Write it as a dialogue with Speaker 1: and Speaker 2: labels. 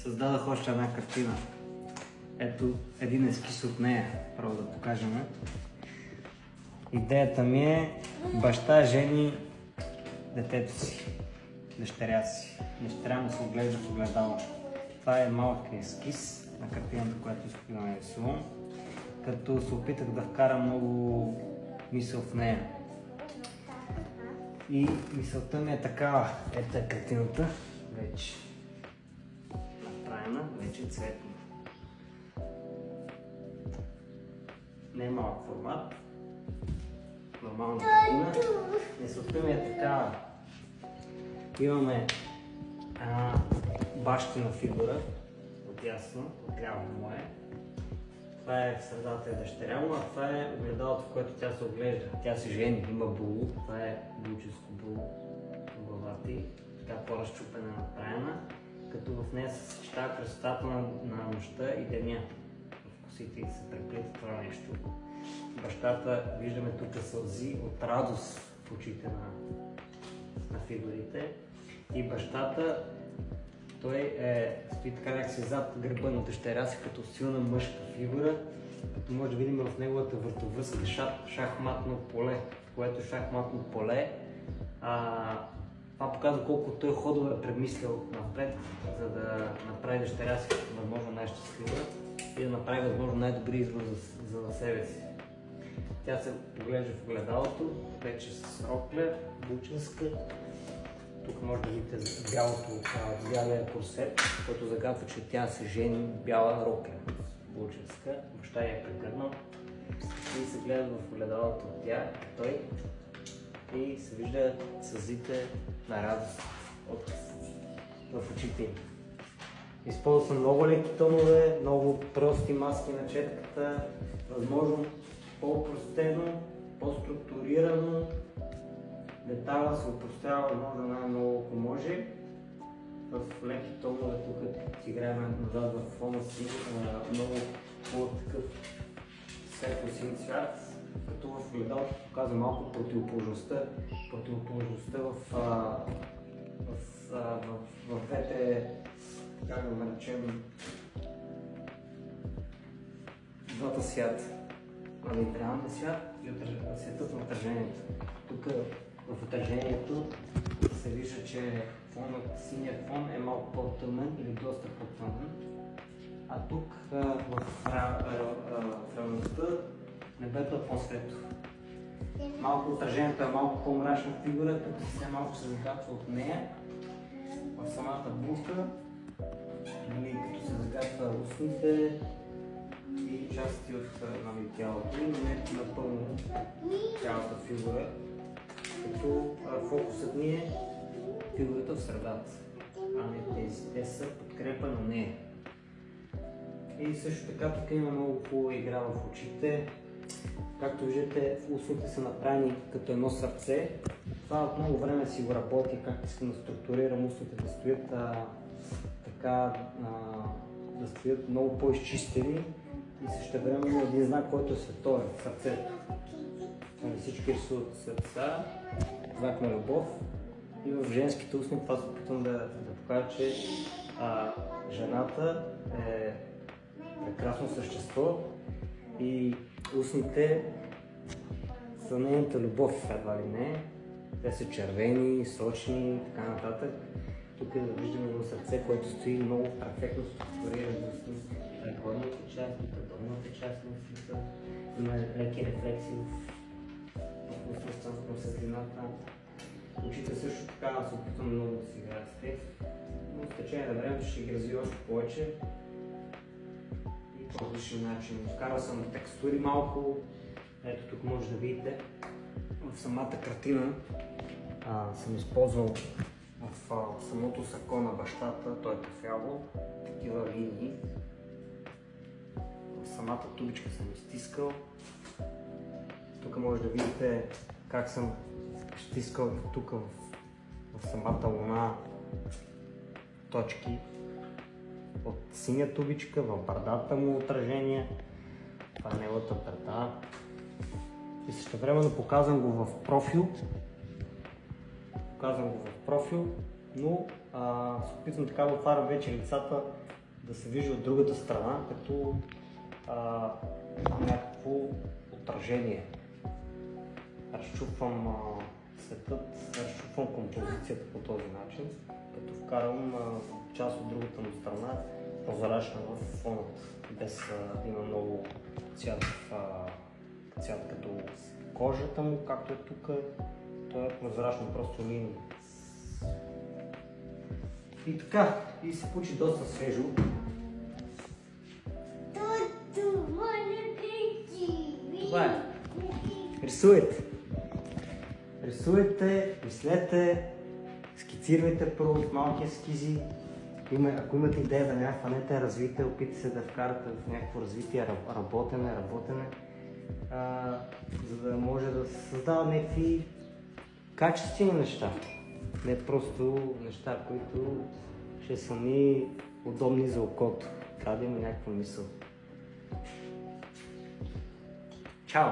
Speaker 1: Създадах още една картина. Ето един ескиз от нея, право да покажем. Идеята ми е баща жени детето си, дъщеря си. Дъщеря му се оглежда в огледало. Това е малък ескиз на картината, която исках да нарисувам, като се опитах да вкара много мисъл в нея. И мисълта ми е такава. Ето е картината, вече направена, вече е цветна. Не е малък формат, нормална картина. Мисълта ми е такава. Имаме една бащина фигура, отясно, отляво му е. Това е в средата е дъщеря му, а това е огледалото, в което тя се оглежда. Тя се жени, има було, това е булческо було в главата ѝ, така по-разчупена направена, като в нея се съчетава красотата на нощта и деня. В косите ѝ се преплита това нещо. Бащата, виждаме тук сълзи от радост в очите на фигурите. И бащата, той стои така някакси зад гърба на дъщеря си, като силна мъжка фигура, като може да видим в неговата въртовръзка шахматно поле, което шахматно поле. Това показва колко той ходове е премислял напред, за да направи дъщеря си възможно най-щастлива и да направи възможно най-добри избор за себе си. Тя се поглежда в огледалото, вече с рокля, бученска. Тук може да видите бялия корсет, който загадва, че тя се жени бяла рокля, бученска. Баща я е прегърнал и се гледа в огледалото от тя, той, и се вижда сълзите на радост в очите им. Използва съм много леки тонове, много прости маски на четката, възможно по-простено, по-структурирано. Детайла се опростява възможно най-много, ако може. В леки тонове тук си играем назад в фона си много по-такъв светло-син цвят, като в огледалото показва малко противоположността в двете, как да наречем, двата свята. Реалния свят и светът на отражението. Тук в отражението се вижда, че синият фон е малко по-тъмен или доста по-тъмен, а тук в реалността небето е по-светло. Малко отражението е малко по-мрачна фигура, тук все малко се загатва от нея. В самата булка, като се загатва устните и части от тялото, но не напълно цялата фигура, като фокусът ни е фигурата в средата, а не тези. Те са подкрепа на нея. И също така тук има много хубава игра в очите. Както виждате, устните са направени като едно сърце. Това от много време си го работи, как искам да структурирам устните да стоят така, да стоят много по-изчистени и същевременно един знак, който е световен, сърцето. Всички рисуват сърца, знак на любов. И в женските устни това се опитвам да покажа, че жената е прекрасно същество и устните са нейната любов, едва ли не. Те са червени, сочни и така нататък. Тук виждаме едно сърце, което стои много перфектно структурирано с предходните части, предходните части на света. Има леки рефлексии в устната на светлината. Очите също така се опитвам много да си играят с тях, но с течение на времето ще ги развия още повече и по различен начин. Вкарал съм текстури малко. Ето тук може да видите в самата картина съм използвал в самото сако на бащата, той е кафяво, такива линии. В самата тубичка съм изтискал. Тук може да видите как съм стискал тук в самата луна точки от синя тубичка, в брадата му отражение. Това е неговата брада. И същевременно показвам го в профил. но се опитвам така да отварям вече лицата, да се вижда от другата страна, като някакво отражение. Разчупвам светът, разчупвам композицията по този начин, като вкарвам част от другата му страна прозрачна в фонът, без да има много цвят като кожата му, както е тук. То е прозрачно, просто линия. И така, и се получи доста свежо. Това е. Рисуйте. Рисуйте, мислете, скицирайте първо от малки ескизи. Ако имате идея да не фанете развитие, опитайте се да вкарате в някакво развитие, работене, за да може да се създават някакви качествени неща. Не просто неща, които ще са ни удобни за окото. Трябва да има някаква мисъл. Чао!